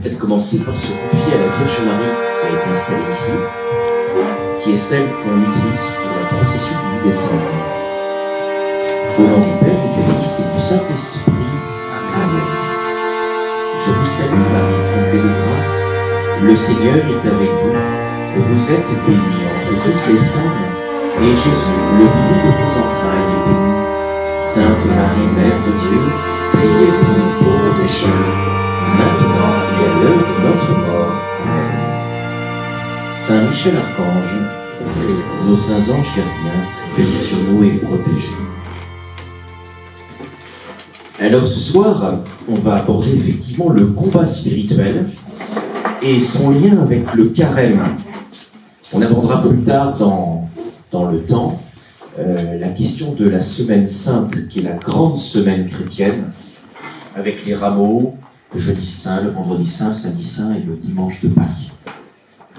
peut-être commencer par se confier à la Vierge Marie qui a été installée ici, qui est celle qu'on utilise pour la procession du 8 décembre. Au nom du Père et du Fils et du Saint-Esprit. Amen. Je vous salue Marie, comblée de grâce. Le Seigneur est avec vous. Vous êtes bénie entre toutes les femmes, et Jésus, le fruit de vos entrailles, est béni. Sainte Marie, Mère de Dieu, priez pour nous pauvres pécheurs, maintenant et à l'heure de notre mort. Amen. Saint Michel Archange, priez pour nos saints anges gardiens, veillez sur nous et protégez. Alors ce soir, on va aborder effectivement le combat spirituel et son lien avec le carême. On abordera plus tard dans le temps la question de la semaine sainte, qui est la grande semaine chrétienne, avec les rameaux, le jeudi saint, le vendredi saint, le samedi saint et le dimanche de Pâques.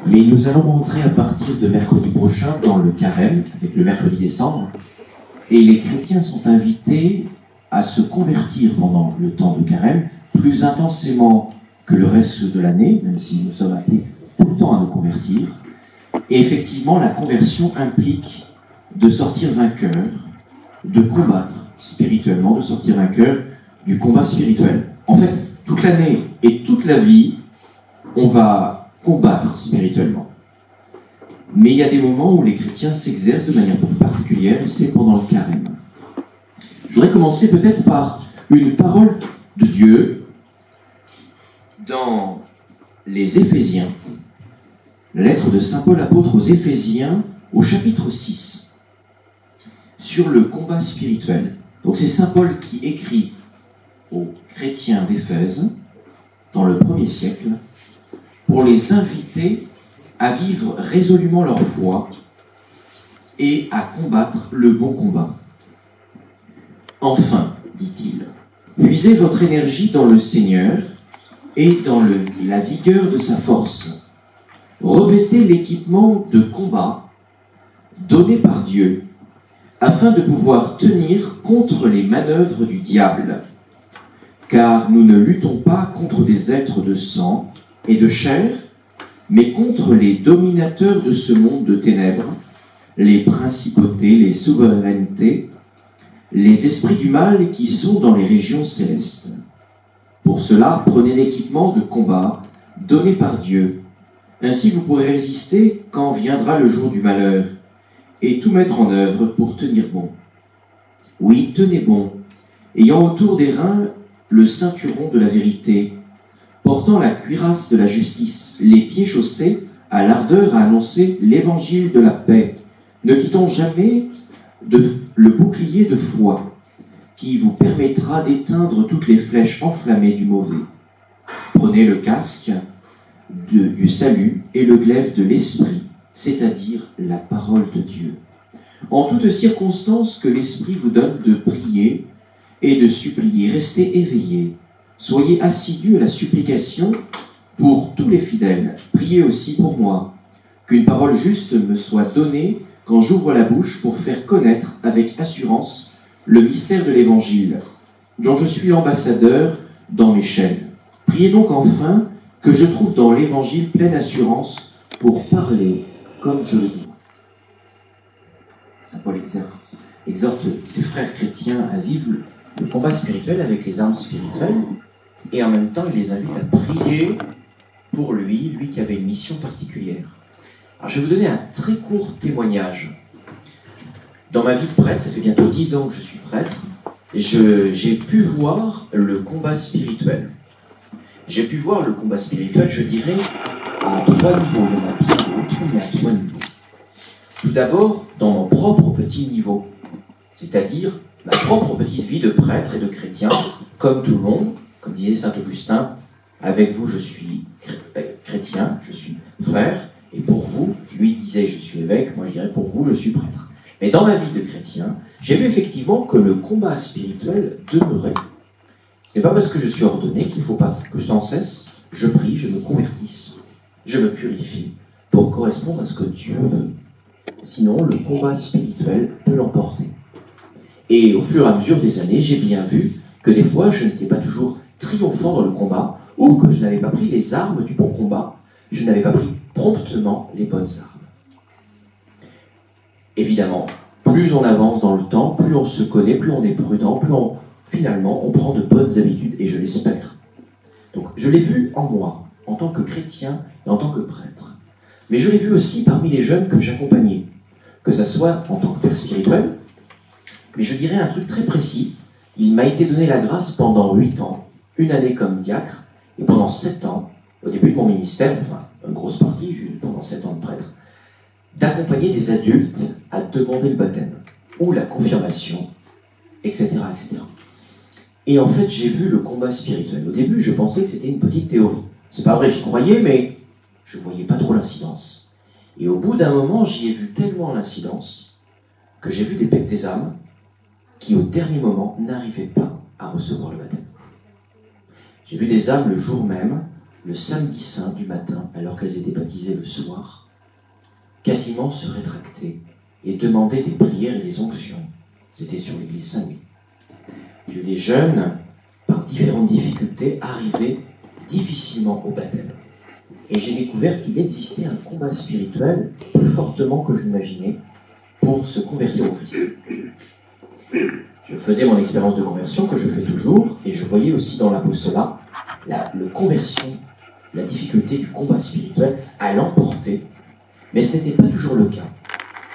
Mais nous allons rentrer à partir de mercredi prochain dans le carême, avec le mercredi décembre, et les chrétiens sont invités à se convertir pendant le temps de carême, plus intensément que le reste de l'année, même si nous sommes appelés tout le temps à nous convertir. Et effectivement, la conversion implique de sortir vainqueur, de combattre spirituellement, de sortir vainqueur du combat spirituel. En fait, toute l'année et toute la vie, on va combattre spirituellement. Mais il y a des moments où les chrétiens s'exercent de manière plus particulière, et c'est pendant le carême. Je voudrais commencer peut-être par une parole de Dieu dans les Éphésiens, la lettre de saint Paul apôtre aux Éphésiens au chapitre 6, sur le combat spirituel. Donc c'est saint Paul qui écrit aux chrétiens d'Éphèse, dans le 1er siècle, pour les inviter à vivre résolument leur foi et à combattre le bon combat. Enfin, dit-il, puisez votre énergie dans le Seigneur et dans la vigueur de sa force. Revêtez l'équipement de combat donné par Dieu, afin de pouvoir tenir contre les manœuvres du diable. Car nous ne luttons pas contre des êtres de sang et de chair, mais contre les dominateurs de ce monde de ténèbres, les principautés, les souverainetés, les esprits du mal qui sont dans les régions célestes. Pour cela, prenez l'équipement de combat donné par Dieu. Ainsi vous pourrez résister quand viendra le jour du malheur, et tout mettre en œuvre pour tenir bon. Oui, tenez bon, ayant autour des reins le ceinturon de la vérité, portant la cuirasse de la justice, les pieds chaussés à l'ardeur à annoncer l'évangile de la paix, ne quittant jamais le bouclier de foi, qui vous permettra d'éteindre toutes les flèches enflammées du mauvais. Prenez le casque du salut et le glaive de l'esprit, c'est-à-dire la parole de Dieu. En toutes circonstances que l'Esprit vous donne de prier et de supplier, restez éveillés. Soyez assidus à la supplication pour tous les fidèles. Priez aussi pour moi, qu'une parole juste me soit donnée quand j'ouvre la bouche pour faire connaître avec assurance le mystère de l'Évangile, dont je suis l'ambassadeur dans mes chaînes. Priez donc enfin que je trouve dans l'Évangile pleine assurance pour parler comme je le dois. Saint Paul exhorte ses frères chrétiens à vivre le combat spirituel avec les armes spirituelles, et en même temps il les invite à prier pour lui qui avait une mission particulière. Alors je vais vous donner un très court témoignage. Dans ma vie de prêtre, ça fait bientôt 10 ans que je suis prêtre, j'ai pu voir le combat spirituel. J'ai pu voir le combat spirituel, je dirais, à 3 niveaux. Il y en a bien d'autres, mais à 3 niveaux. Tout d'abord, dans mon propre petit niveau, c'est-à-dire ma propre petite vie de prêtre et de chrétien, comme tout le monde, comme disait saint Augustin, avec vous je suis chrétien, je suis frère, et pour vous, lui disait je suis évêque, moi je dirais pour vous je suis prêtre. Mais dans ma vie de chrétien, j'ai vu effectivement que le combat spirituel demeurait. Ce n'est pas parce que je suis ordonné qu'il ne faut pas que sans cesse je prie, je me convertisse, je me purifie pour correspondre à ce que Dieu veut. Sinon, le combat spirituel peut l'emporter. Et au fur et à mesure des années, j'ai bien vu que des fois, je n'étais pas toujours triomphant dans le combat, ou que je n'avais pas pris les armes du bon combat, je n'avais pas pris promptement les bonnes armes. Évidemment, plus on avance dans le temps, plus on se connaît, plus on est prudent, finalement on prend de bonnes habitudes, et je l'espère. Donc je l'ai vu en moi, en tant que chrétien et en tant que prêtre. Mais je l'ai vu aussi parmi les jeunes que j'accompagnais, que ce soit en tant que père spirituel, mais je dirais un truc très précis. Il m'a été donné la grâce pendant 8 ans, une année comme diacre, et pendant 7 ans, au début de mon ministère, enfin une grosse partie, pendant 7 ans de prêtre, d'accompagner des adultes à demander le baptême, ou la confirmation, etc., etc. Et en fait, j'ai vu le combat spirituel. Au début, je pensais que c'était une petite théorie. C'est pas vrai, j'y croyais, mais je voyais pas trop l'incidence. Et au bout d'un moment, j'y ai vu tellement l'incidence que j'ai vu des âmes qui, au dernier moment, n'arrivaient pas à recevoir le baptême. J'ai vu des âmes le jour même, le samedi saint du matin, alors qu'elles étaient baptisées le soir, quasiment se rétracter et demander des prières et des onctions. C'était sur l'église Saint-Louis. J'ai vu des jeunes, par différentes difficultés, arriver difficilement au baptême. Et j'ai découvert qu'il existait un combat spirituel plus fortement que je l'imaginais pour se convertir au Christ. Je faisais mon expérience de conversion, que je fais toujours, et je voyais aussi dans l'apostolat la conversion, la difficulté du combat spirituel à l'emporter, mais ce n'était pas toujours le cas.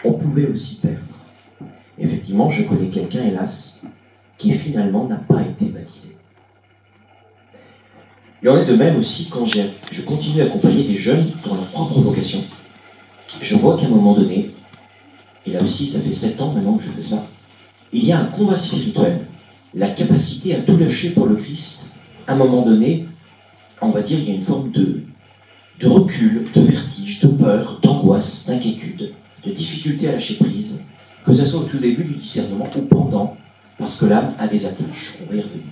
On pouvait aussi perdre. Effectivement, je connais quelqu'un, hélas, qui finalement n'a pas été baptisé. Il en est de même aussi quand je continue à accompagner des jeunes dans leur propre vocation. Je vois qu'à un moment donné, et là aussi ça fait 7 ans maintenant que je fais ça, il y a un combat spirituel, la capacité à tout lâcher pour le Christ. À un moment donné, on va dire, il y a une forme de recul, de vertige, de peur, d'angoisse, d'inquiétude, de difficulté à lâcher prise, que ce soit au tout début du discernement ou pendant, parce que l'âme a des attaches, on va y revenir.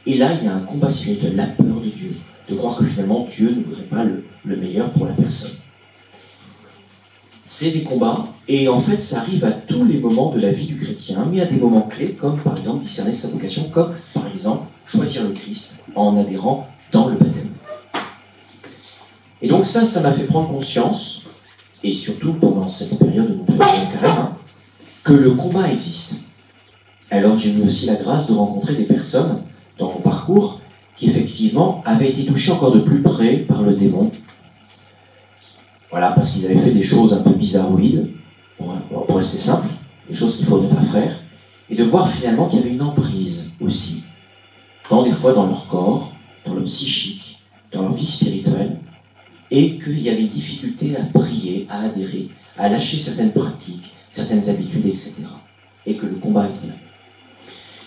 Et là, il y a un combat spirituel, la peur de Dieu, de croire que finalement Dieu ne voudrait pas le meilleur pour la personne. C'est des combats, et en fait ça arrive à tous les moments de la vie du chrétien, mais à des moments clés, comme par exemple discerner sa vocation, comme par exemple choisir le Christ en adhérant dans le baptême. Et donc ça m'a fait prendre conscience, et surtout pendant cette période où nous prêchons le carême, que le combat existe. Alors j'ai eu aussi la grâce de rencontrer des personnes dans mon parcours qui effectivement avaient été touchées encore de plus près par le démon. Voilà, parce qu'ils avaient fait des choses un peu bizarroïdes, pour rester simple, des choses qu'il ne faudrait pas faire, et de voir finalement qu'il y avait une emprise aussi, des fois dans leur corps, dans le psychique, dans leur vie spirituelle, et qu'il y avait une difficulté à prier, à adhérer, à lâcher certaines pratiques, certaines habitudes, etc. Et que le combat était là.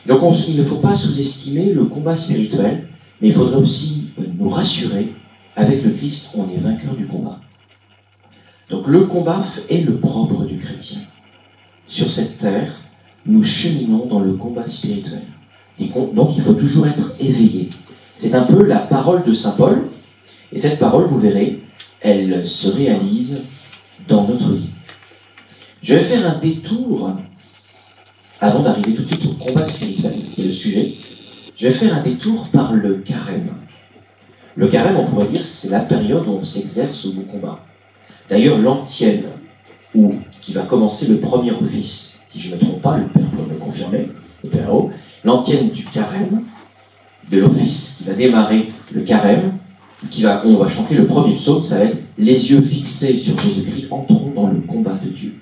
Donc il ne faut pas sous-estimer le combat spirituel, mais il faudrait aussi nous rassurer, avec le Christ, on est vainqueur du combat. Donc le combat est le propre du chrétien. Sur cette terre, nous cheminons dans le combat spirituel. Et donc il faut toujours être éveillé. C'est un peu la parole de saint Paul, et cette parole, vous verrez, elle se réalise dans notre vie. Je vais faire un détour, avant d'arriver tout de suite au combat spirituel, qui est le sujet, je vais faire un détour par le carême. Le carême, on pourrait dire, c'est la période où on s'exerce au combat. D'ailleurs, l'antienne, qui va commencer le premier office, si je ne me trompe pas, le père peut me confirmer, le père Hérault, l'antienne du carême, de l'office qui va démarrer le carême, on va chanter le premier psaume, ça va être « Les yeux fixés sur Jésus-Christ, entrons dans le combat de Dieu ».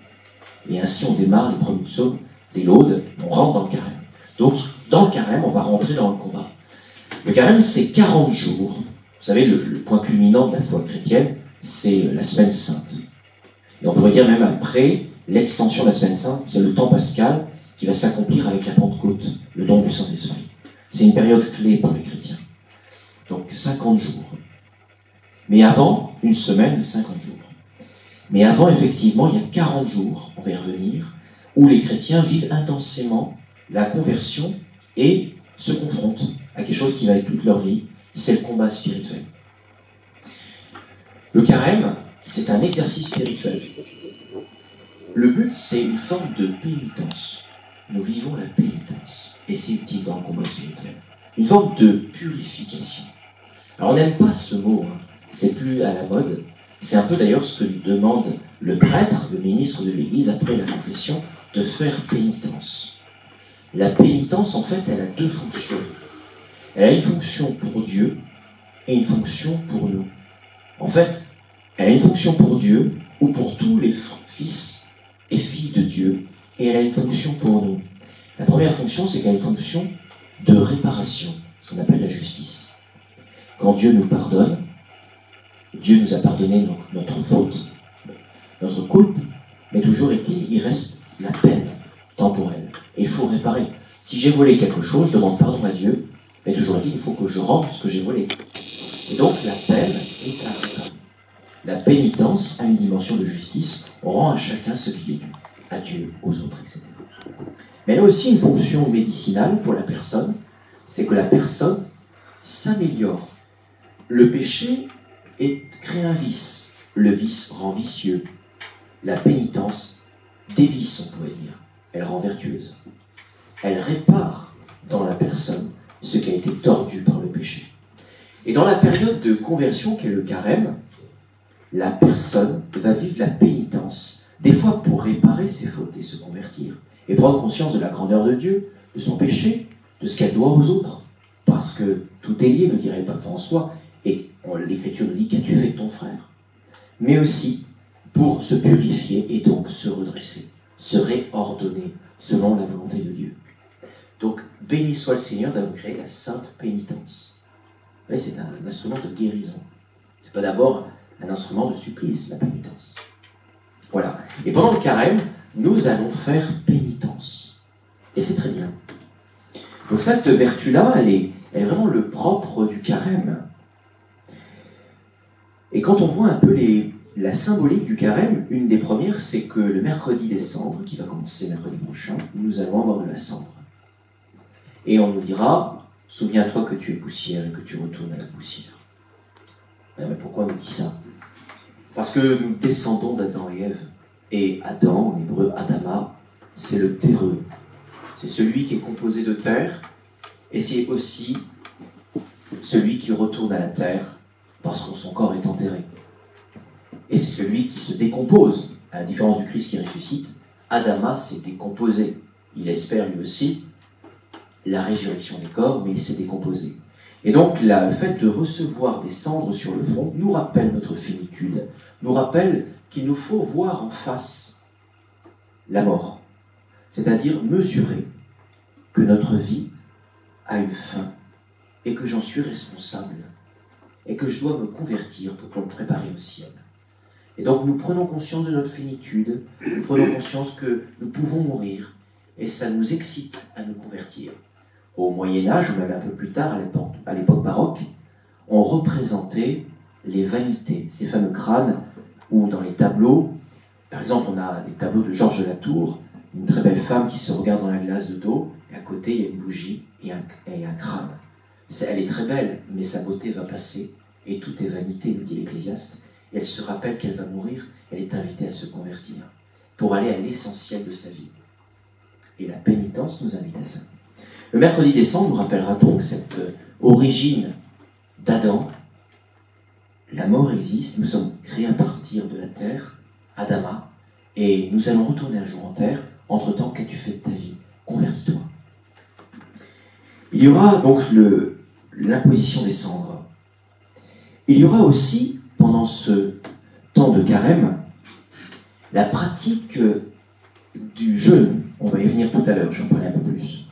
Et ainsi on démarre les premiers psaumes des laudes, on rentre dans le carême. Donc, dans le carême, on va rentrer dans le combat. Le carême, c'est 40 jours. Vous savez, le point culminant de la foi chrétienne, c'est la semaine sainte. Et on pourrait dire même après l'extension de la semaine sainte, c'est le temps pascal qui va s'accomplir avec la Pentecôte, le don du Saint-Esprit. C'est une période clé pour les chrétiens. Donc 50 jours. Mais avant, une semaine et 50 jours. Mais avant, effectivement, il y a 40 jours, on va y revenir, où les chrétiens vivent intensément la conversion et se confrontent à quelque chose qui va être toute leur vie, c'est le combat spirituel. Le carême, c'est un exercice spirituel. Le but, c'est une forme de pénitence. Nous vivons la pénitence, et c'est utile dans le combat spirituel. Une forme de purification. Alors on n'aime pas ce mot, hein. C'est plus à la mode. C'est un peu d'ailleurs ce que demande le prêtre, le ministre de l'Église, après la confession, de faire pénitence. La pénitence, en fait, elle a deux fonctions. Elle a une fonction pour Dieu et une fonction pour nous. En fait, elle a une fonction pour Dieu ou pour tous les fils et filles de Dieu, et elle a une fonction pour nous. La première fonction, c'est qu'elle a une fonction de réparation, ce qu'on appelle la justice. Quand Dieu nous pardonne, Dieu nous a pardonné notre faute, notre culpe, mais toujours est-il, il reste la peine temporelle. Et il faut réparer. Si j'ai volé quelque chose, je demande pardon à Dieu, mais toujours est-il, il faut que je rende ce que j'ai volé. Et donc la peine est à réparer. La pénitence a une dimension de justice, on rend à chacun ce qui est dû, à Dieu, aux autres, etc. Mais elle a aussi une fonction médicinale pour la personne, c'est que la personne s'améliore. Le péché crée un vice, le vice rend vicieux. La pénitence dévisse, on pourrait dire, elle rend vertueuse. Elle répare dans la personne ce qui a été tordu par le péché. Et dans la période de conversion qu'est le carême, la personne va vivre la pénitence, des fois pour réparer ses fautes et se convertir, et prendre conscience de la grandeur de Dieu, de son péché, de ce qu'elle doit aux autres. Parce que tout est lié, nous dirait le pape François, et l'Écriture nous dit qu'as-tu fait de ton frère. Mais aussi pour se purifier et donc se redresser, se réordonner selon la volonté de Dieu. Donc, béni soit le Seigneur d'avoir créé la sainte pénitence. Oui, c'est un instrument de guérison. C'est pas d'abord un instrument de supplice, la pénitence. Voilà. Et pendant le carême, nous allons faire pénitence. Et c'est très bien. Donc cette vertu-là, elle est vraiment le propre du carême. Et quand on voit un peu la symbolique du carême, une des premières, c'est que le mercredi des cendres, qui va commencer mercredi prochain, nous allons avoir de la cendre. Et on nous dira, souviens-toi que tu es poussière et que tu retournes à la poussière. Mais pourquoi on nous dit ça? Parce que nous descendons d'Adam et Ève. Et Adam, en hébreu, Adama, c'est le terreux. C'est celui qui est composé de terre, et c'est aussi celui qui retourne à la terre parce que son corps est enterré. Et c'est celui qui se décompose, à la différence du Christ qui ressuscite. Adama s'est décomposé. Il espère lui aussi la résurrection des corps, mais il s'est décomposé. Et donc là, le fait de recevoir des cendres sur le front nous rappelle notre finitude, nous rappelle qu'il nous faut voir en face la mort, c'est-à-dire mesurer que notre vie a une fin et que j'en suis responsable et que je dois me convertir pour me préparer au ciel. Et donc nous prenons conscience de notre finitude, nous prenons conscience que nous pouvons mourir et ça nous excite à nous convertir. Au Moyen-Âge, ou même un peu plus tard, à l'époque baroque, on représentait les vanités, ces fameux crânes où dans les tableaux, par exemple on a des tableaux de Georges Latour, une très belle femme qui se regarde dans la glace de dos, et à côté il y a une bougie et un crâne. Elle est très belle, mais sa beauté va passer, et tout est vanité, nous dit l'Ecclésiaste. Elle se rappelle qu'elle va mourir, elle est invitée à se convertir, pour aller à l'essentiel de sa vie. Et la pénitence nous invite à ça. Le mercredi des cendres nous rappellera donc cette origine d'Adam. La mort existe, nous sommes créés à partir de la terre, Adama, et nous allons retourner un jour en terre. Entre-temps, qu'as-tu fait de ta vie? Convertis-toi. Il y aura donc l'imposition des cendres. Il y aura aussi, pendant ce temps de carême, la pratique du jeûne. On va y venir tout à l'heure, j'en parlais un peu plus.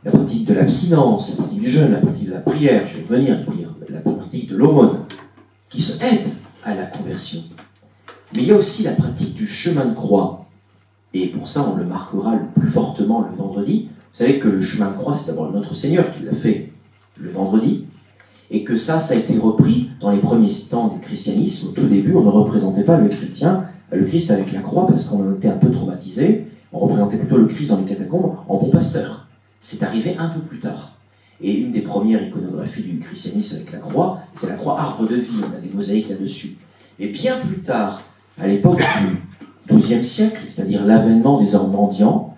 La pratique de l'abstinence, la pratique du jeûne, la pratique de la prière, je vais revenir, la pratique de l'aumône, qui aide à la conversion. Mais il y a aussi la pratique du chemin de croix. Et pour ça, on le marquera le plus fortement le vendredi. Vous savez que le chemin de croix, c'est d'abord notre Seigneur qui l'a fait le vendredi, et que ça a été repris dans les premiers temps du christianisme. Au tout début, on ne représentait pas le Christ avec la croix, parce qu'on en était un peu traumatisé. On représentait plutôt le Christ dans les catacombes en bon pasteur. C'est arrivé un peu plus tard. Et une des premières iconographies du christianisme avec la croix, c'est la croix arbre de vie, on a des mosaïques là-dessus. Et bien plus tard, à l'époque du XIIe siècle, c'est-à-dire l'avènement des ordres mendiants,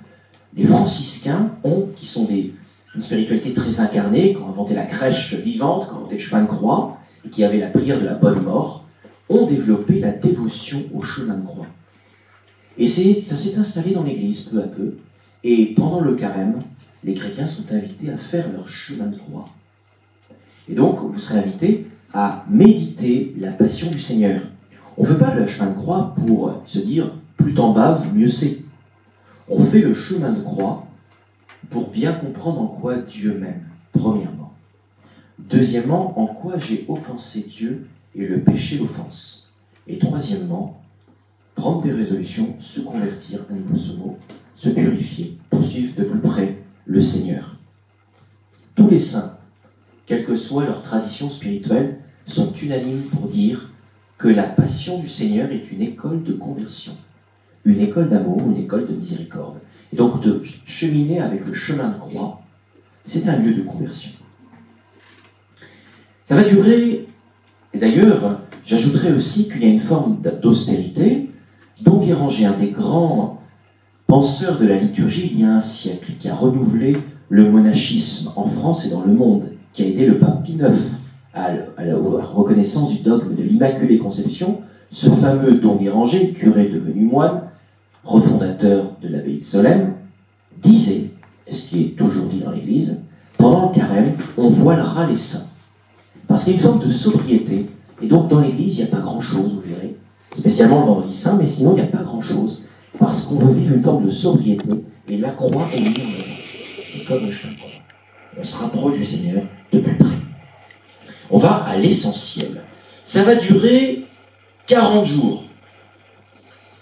les franciscains qui sont des une spiritualité très incarnée, qui ont inventé la crèche vivante, qui ont inventé le chemin de croix, et qui avaient la prière de la bonne mort, ont développé la dévotion au chemin de croix. Et ça s'est installé dans l'Église peu à peu, et pendant le carême, les chrétiens sont invités à faire leur chemin de croix. Et donc, vous serez invités à méditer la passion du Seigneur. On ne fait pas le chemin de croix pour se dire « plus t'en baves, mieux c'est ». On fait le chemin de croix pour bien comprendre en quoi Dieu m'aime, premièrement. Deuxièmement, en quoi j'ai offensé Dieu et le péché l'offense. Et troisièmement, prendre des résolutions, se convertir, à nouveau ce mot, se purifier, poursuivre de plus près le Seigneur. Tous les saints, quelle que soit leur tradition spirituelle, sont unanimes pour dire que la passion du Seigneur est une école de conversion, une école d'amour, une école de miséricorde. Et donc de cheminer avec le chemin de croix, c'est un lieu de conversion. Ça va durer, et d'ailleurs, j'ajouterais aussi qu'il y a une forme d'austérité. Don Guéranger, un des grands penseurs de la liturgie il y a un siècle, qui a renouvelé le monachisme en France et dans le monde, qui a aidé le pape Pie IX à la reconnaissance du dogme de l'Immaculée Conception, ce fameux Don Guéranger, curé devenu moine, refondateur de l'abbaye de Solesmes, disait, ce qui est toujours dit dans l'Église, pendant le carême, on voilera les saints. Parce qu'il y a une forme de sobriété, et donc dans l'Église, il n'y a pas grand-chose, vous verrez, spécialement le vendredi saint, mais sinon il n'y a pas grand-chose, parce qu'on veut vivre une forme de sobriété, et la croix est mise en avant. C'est comme le chemin de croix. On se rapproche du Seigneur de plus près. On va à l'essentiel. Ça va durer 40 jours.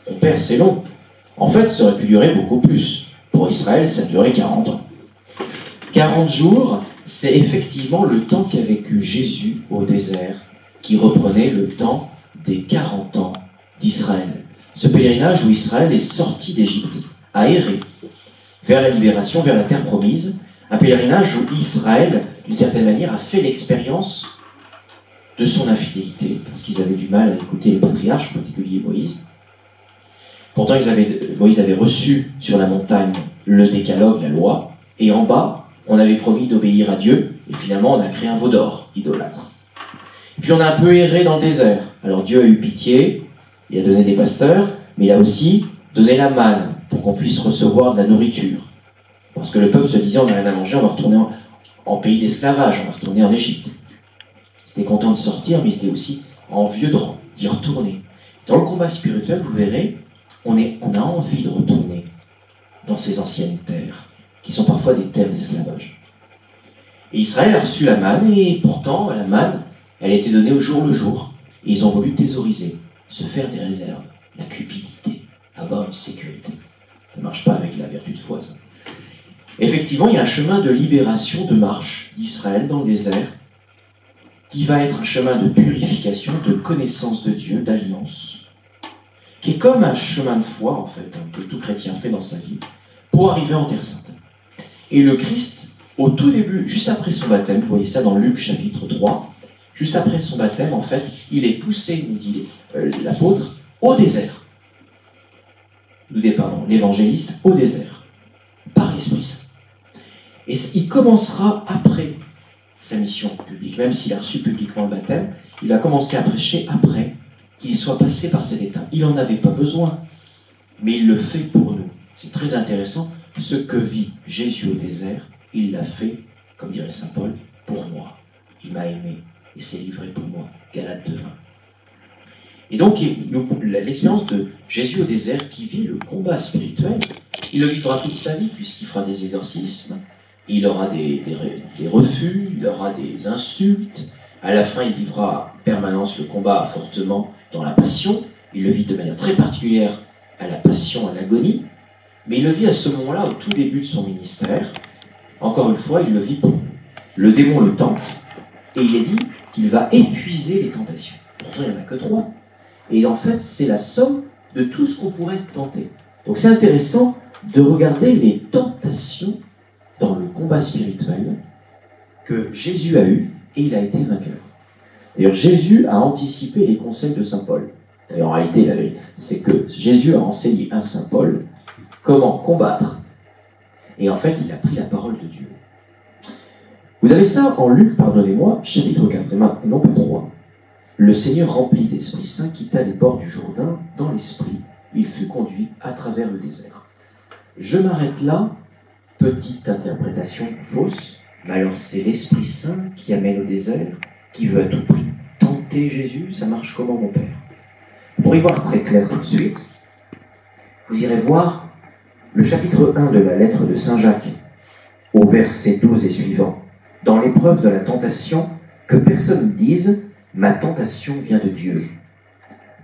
Mon père, c'est long. En fait, ça aurait pu durer beaucoup plus. Pour Israël, ça a duré 40 ans. 40 jours, c'est effectivement le temps qu'a vécu Jésus au désert, qui reprenait le temps des 40 ans d'Israël. Ce pèlerinage où Israël est sorti d'Égypte, a erré vers la libération, vers la terre promise, un pèlerinage où Israël, d'une certaine manière, a fait l'expérience de son infidélité, parce qu'ils avaient du mal à écouter les patriarches, en particulier Moïse. Pourtant, Moïse avait reçu sur la montagne le décalogue, la loi, et en bas, on avait promis d'obéir à Dieu, et finalement, on a créé un veau d'or, idolâtre. Et puis on a un peu erré dans le désert. Alors Dieu a eu pitié, il a donné des pasteurs, mais il a aussi donné la manne, pour qu'on puisse recevoir de la nourriture. Parce que le peuple se disait, on n'a rien à manger, on va retourner en pays d'esclavage, on va retourner en Égypte. Ils étaient contents de sortir, mais ils étaient aussi envieux d'y retourner. Dans le combat spirituel, vous verrez, on a envie de retourner dans ces anciennes terres, qui sont parfois des terres d'esclavage. Et Israël a reçu la manne, et pourtant, la manne, elle a été donnée au jour le jour. Et ils ont voulu thésauriser, se faire des réserves, la cupidité, avoir une sécurité. Ça ne marche pas avec la vertu de foi, ça. Effectivement, il y a un chemin de libération, de marche d'Israël dans le désert, qui va être un chemin de purification, de connaissance de Dieu, d'alliance, qui est comme un chemin de foi, en fait, que tout chrétien fait dans sa vie, pour arriver en Terre Sainte. Et le Christ, au tout début, juste après son baptême, vous voyez ça dans Luc chapitre 3, juste après son baptême, en fait, il est poussé, nous dit l'apôtre, au désert. L'évangéliste, au désert, par l'Esprit Saint. Et il commencera après sa mission publique, même s'il a reçu publiquement le baptême, il va commencer à prêcher après qu'il soit passé par cet état. Il n'en avait pas besoin, mais il le fait pour nous. C'est très intéressant, ce que vit Jésus au désert, il l'a fait, comme dirait saint Paul, pour moi. Il m'a aimé et s'est livré pour moi. Galates 2:20. Et donc, l'expérience de Jésus au désert qui vit le combat spirituel, il le vivra toute sa vie puisqu'il fera des exorcismes, il aura des refus, il aura des insultes. À la fin, il vivra en permanence le combat fortement dans la passion. Il le vit de manière très particulière à la passion, à l'agonie. Mais il le vit à ce moment-là, au tout début de son ministère. Encore une fois, il le vit pour nous. Le démon le tente, et il est dit qu'il va épuiser les tentations. Pourtant, il n'y en a que 3. Et en fait, c'est la somme de tout ce qu'on pourrait tenter. Donc c'est intéressant de regarder les tentations dans le combat spirituel que Jésus a eu, et il a été vainqueur. D'ailleurs, Jésus a anticipé les conseils de saint Paul. D'ailleurs, en réalité, la vérité, c'est que Jésus a enseigné à saint Paul comment combattre. Et en fait, il a pris la parole de Dieu. Vous avez ça en Luc, pardonnez-moi, chapitre 4 et non pas 3. Le Seigneur rempli d'Esprit Saint quitta les bords du Jourdain dans l'Esprit. Il fut conduit à travers le désert. Je m'arrête là, petite interprétation fausse, mais alors c'est l'Esprit Saint qui amène au désert, qui veut à tout prix tenter Jésus. Ça marche comment, mon Père? Pour y voir très clair tout de suite, vous irez voir le chapitre 1 de la lettre de Saint Jacques, au verset 12 et suivant. Dans l'épreuve de la tentation, que personne ne dise « ma tentation vient de Dieu ».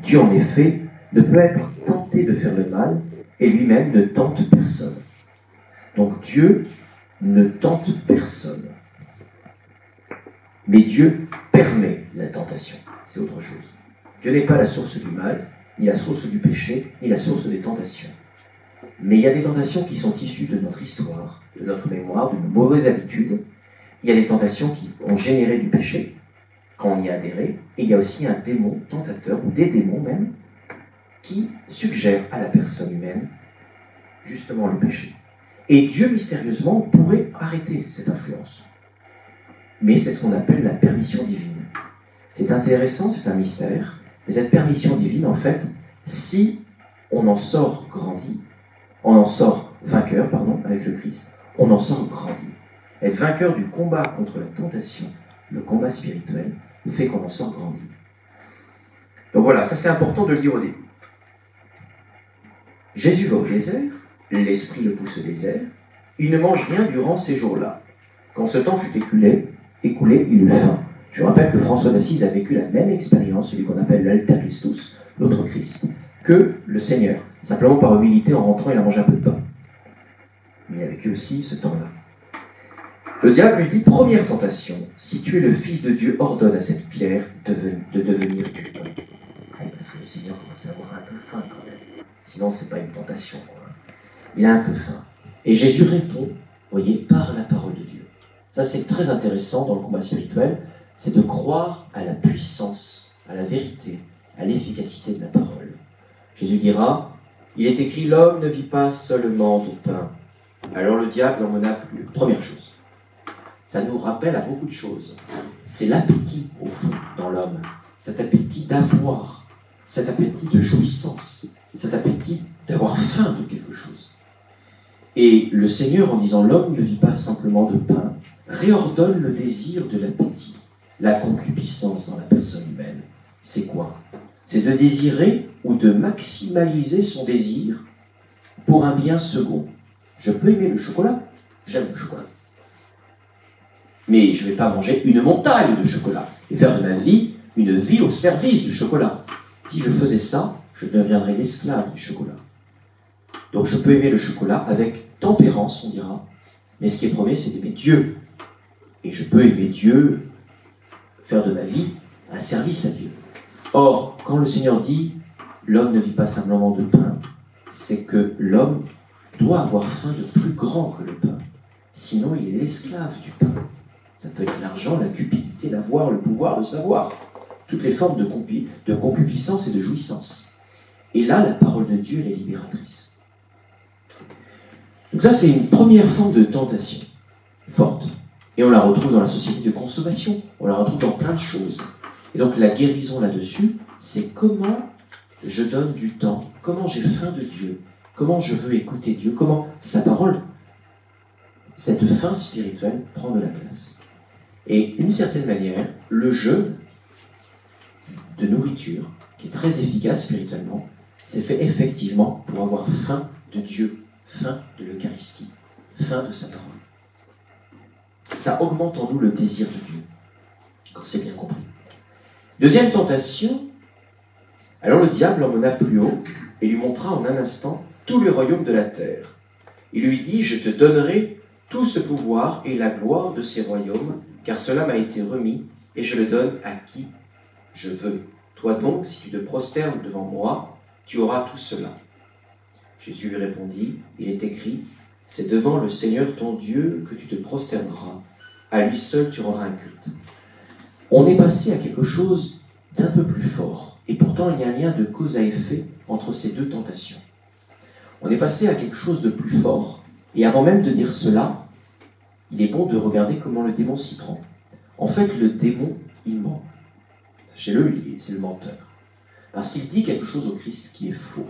Dieu, en effet, ne peut être tenté de faire le mal, et lui-même ne tente personne. Donc Dieu ne tente personne. Mais Dieu permet la tentation. C'est autre chose. Dieu n'est pas la source du mal, ni la source du péché, ni la source des tentations. Mais il y a des tentations qui sont issues de notre histoire, de notre mémoire, de nos mauvaises habitudes. Il y a des tentations qui ont généré du péché, quand on y a adhéré, et il y a aussi un démon tentateur, ou des démons même, qui suggèrent à la personne humaine justement le péché. Et Dieu, mystérieusement, pourrait arrêter cette influence. Mais c'est ce qu'on appelle la permission divine. C'est intéressant, c'est un mystère, mais cette permission divine, en fait, si on en sort grandi, on en sort vainqueur, avec le Christ, on en sort grandi. Être vainqueur du combat contre la tentation, le combat spirituel, fait qu'on en sort grandi. Donc voilà, ça c'est important de le dire au début. Jésus va au désert, l'Esprit le pousse au désert, il ne mange rien durant ces jours-là. Quand ce temps fut écoulé, il eut faim. Je rappelle que François d'Assise a vécu la même expérience, celui qu'on appelle l'Alter Christus, l'autre Christ, que le Seigneur. Simplement par humilité, en rentrant, il a mangé un peu de pain. Mais il a vécu aussi ce temps-là. Le diable lui dit, première tentation, si tu es le Fils de Dieu, ordonne à cette pierre de devenir du pain. Parce que le Seigneur commence à avoir un peu faim quand même. Sinon, ce n'est pas une tentation, quoi. Il a un peu faim. Et Jésus répond, vous voyez, par la parole de Dieu. Ça, c'est très intéressant dans le combat spirituel, c'est de croire à la puissance, à la vérité, à l'efficacité de la parole. Jésus dira, il est écrit, l'homme ne vit pas seulement de pain. Alors le diable en mena plus. Première chose, ça nous rappelle à beaucoup de choses. C'est l'appétit, au fond, dans l'homme. Cet appétit d'avoir, cet appétit de jouissance, cet appétit d'avoir faim de quelque chose. Et le Seigneur, en disant l'homme ne vit pas simplement de pain, réordonne le désir de l'appétit, la concupiscence dans la personne humaine. C'est quoi? C'est de désirer ou de maximaliser son désir pour un bien second. Je peux aimer le chocolat, j'aime le chocolat. Mais je ne vais pas manger une montagne de chocolat et faire de ma vie une vie au service du chocolat. Si je faisais ça, je deviendrais l'esclave du chocolat. Donc je peux aimer le chocolat avec tempérance, on dira, mais ce qui est premier, c'est d'aimer Dieu. Et je peux aimer Dieu, faire de ma vie un service à Dieu. Or, quand le Seigneur dit « l'homme ne vit pas simplement de pain », c'est que l'homme doit avoir faim de plus grand que le pain. Sinon, il est l'esclave du pain. Ça peut être l'argent, la cupidité, l'avoir, le pouvoir, le savoir. Toutes les formes de concupiscence et de jouissance. Et là, la parole de Dieu, elle est libératrice. Donc ça, c'est une première forme de tentation, forte. Et on la retrouve dans la société de consommation, on la retrouve dans plein de choses. Et donc la guérison là-dessus, c'est comment je donne du temps, comment j'ai faim de Dieu, comment je veux écouter Dieu, comment sa parole, cette faim spirituelle prend de la place. Et d'une certaine manière, le jeûne de nourriture, qui est très efficace spirituellement, c'est fait effectivement pour avoir faim de Dieu, faim de l'Eucharistie, faim de sa parole. Ça augmente en nous le désir de Dieu, quand c'est bien compris. Deuxième tentation, alors le diable l'emmena plus haut et lui montra en un instant tout le royaume de la terre. Il lui dit, je te donnerai tout ce pouvoir et la gloire de ces royaumes, car cela m'a été remis et je le donne à qui je veux. Toi donc, si tu te prosternes devant moi, tu auras tout cela. Jésus lui répondit, il est écrit, c'est devant le Seigneur ton Dieu que tu te prosterneras. À lui seul tu rendras un culte. On est passé à quelque chose d'un peu plus fort. Et pourtant, il y a un lien de cause à effet entre ces deux tentations. On est passé à quelque chose de plus fort. Et avant même de dire cela, il est bon de regarder comment le démon s'y prend. En fait, le démon, il ment. Sachez-le, c'est le menteur. Parce qu'il dit quelque chose au Christ qui est faux.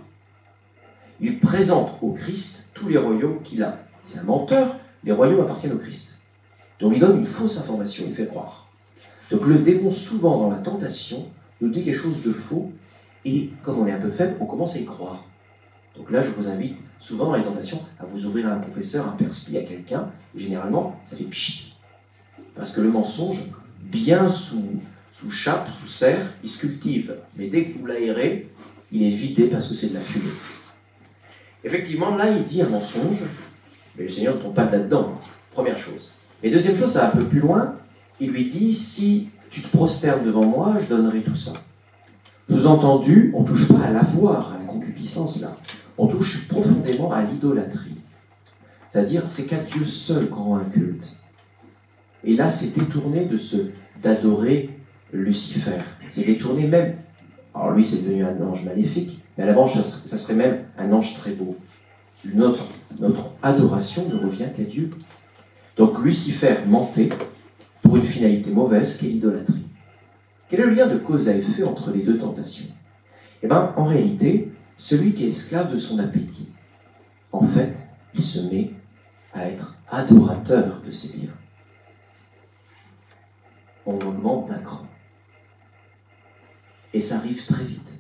Il présente au Christ tous les royaumes qu'il a. C'est un menteur, les royaumes appartiennent au Christ. Donc il donne une fausse information, il fait croire. Donc le démon, souvent dans la tentation, nous dit quelque chose de faux, et comme on est un peu faible, on commence à y croire. Donc là, je vous invite, souvent dans les tentations, à vous ouvrir à un confesseur, un perspi, à quelqu'un, et généralement, ça fait pchit. Parce que le mensonge, bien sous chape, sous serre, il se cultive. Mais dès que vous l'aérez, il est vidé parce que c'est de la fumée. Effectivement, là, il dit un mensonge, mais le Seigneur ne tombe pas là-dedans, première chose. Et deuxième chose, ça va un peu plus loin, il lui dit, si tu te prosternes devant moi, je donnerai tout ça. Sous-entendu, on ne touche pas à l'avoir, à la concupiscence, là. On touche profondément à l'idolâtrie. C'est-à-dire, c'est qu'à Dieu seul qu'on rend un culte. Et là, c'est détourné d'adorer Lucifer. C'est détourné même, alors lui c'est devenu un ange maléfique, mais à l'avant, ça serait même un ange très beau. Notre adoration ne revient qu'à Dieu. Donc Lucifer mentait pour une finalité mauvaise qu'est l'idolâtrie. Quel est le lien de cause à effet entre les deux tentations ? Eh bien, en réalité, celui qui est esclave de son appétit, en fait, il se met à être adorateur de ses biens. On augmente d'un cran. Et ça arrive très vite.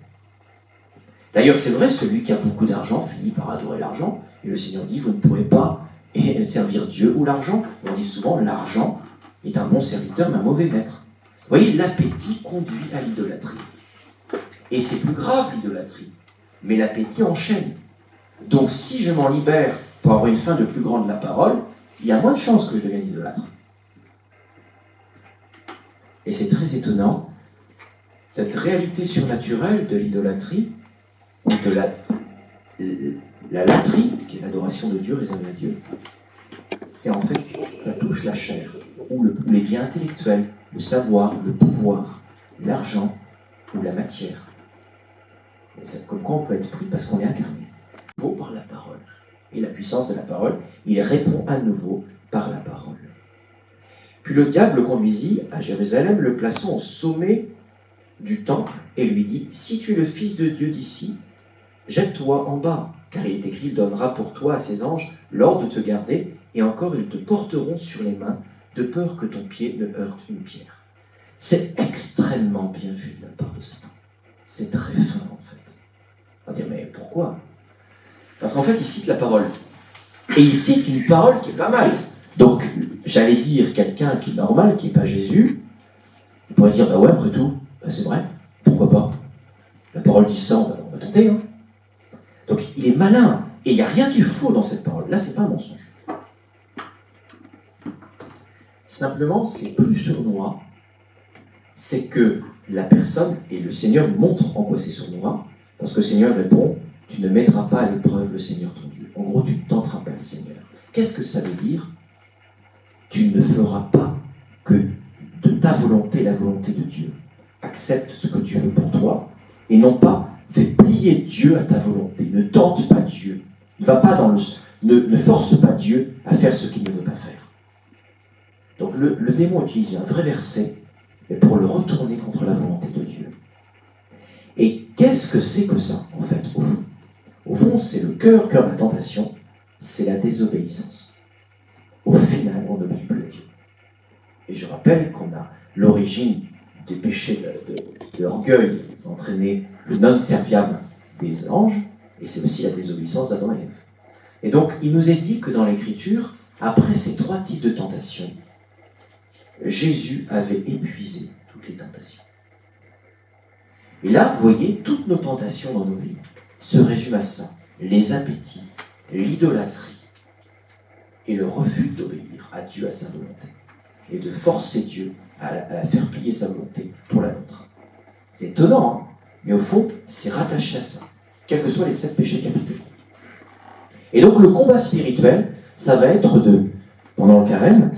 D'ailleurs, c'est vrai, celui qui a beaucoup d'argent finit par adorer l'argent, et le Seigneur dit, vous ne pourrez pas servir Dieu ou l'argent. On dit souvent, l'argent est un bon serviteur, mais un mauvais maître. Vous voyez, l'appétit conduit à l'idolâtrie. Et c'est plus grave, l'idolâtrie. Mais l'appétit enchaîne. Donc, si je m'en libère pour avoir une fin de plus grande de la parole, il y a moins de chances que je devienne idolâtre. Et c'est très étonnant, cette réalité surnaturelle de l'idolâtrie, ou de la latrie, qui est l'adoration de Dieu réservée à Dieu, c'est en fait, ça touche la chair, ou les biens intellectuels, le savoir, le pouvoir, l'argent, ou la matière. Et c'est comme quoi on peut être pris parce qu'on est incarné. Nouveau par la parole. Et la puissance de la parole, il répond à nouveau par la parole. Puis le diable le conduisit à Jérusalem, le plaçant au sommet du temple, et lui dit, « Si tu es le Fils de Dieu d'ici, jette-toi en bas, car il est écrit, il donnera pour toi à ses anges l'ordre de te garder, et encore ils te porteront sur les mains, de peur que ton pied ne heurte une pierre. » C'est extrêmement bien vu de la part de Satan. C'est très fin, en fait. On va dire, mais pourquoi ? Parce qu'en fait, il cite la parole. Et il cite une parole qui est pas mal. Donc, j'allais dire, quelqu'un qui est normal, qui n'est pas Jésus, il pourrait dire, bah ouais, après tout, bah c'est vrai, pourquoi pas ? La parole dit ça, on va tenter, hein. Donc, il est malin, et il n'y a rien qui est faux dans cette parole. Là, c'est pas un mensonge. Simplement, c'est plus sournois, c'est que la personne, et le Seigneur montre en quoi c'est sournois, parce que le Seigneur répond, tu ne mettras pas à l'épreuve le Seigneur ton Dieu. En gros, tu ne tenteras pas le Seigneur. Qu'est-ce que ça veut dire ? Tu ne feras pas que de ta volonté la volonté de Dieu. Accepte ce que Dieu veut pour toi, et non pas fais plier Dieu à ta volonté. Ne tente pas Dieu. Ne force pas Dieu à faire ce qu'il ne veut pas faire. Donc le démon utilise un vrai verset, mais pour le retourner contre la volonté de Dieu. Et qu'est-ce que c'est que ça, en fait, au fond ? Au fond, c'est le cœur de la tentation, c'est la désobéissance. Au final, on n'obéit plus à Dieu. Et je rappelle qu'on a l'origine des péchés de l'orgueil, qui entraîné le non serviable des anges, et c'est aussi la désobéissance d'Adam et Ève. Et donc, il nous est dit que dans l'Écriture, après ces 3 types de tentations, Jésus avait épuisé toutes les tentations. Et là, vous voyez, toutes nos tentations dans nos vies se résument à ça. Les appétits, l'idolâtrie et le refus d'obéir à Dieu, à sa volonté. Et de forcer Dieu à faire plier sa volonté pour la nôtre. C'est étonnant, hein, mais au fond, c'est rattaché à ça, quels que soient les 7 péchés capitaux. Et donc le combat spirituel, ça va être pendant le carême,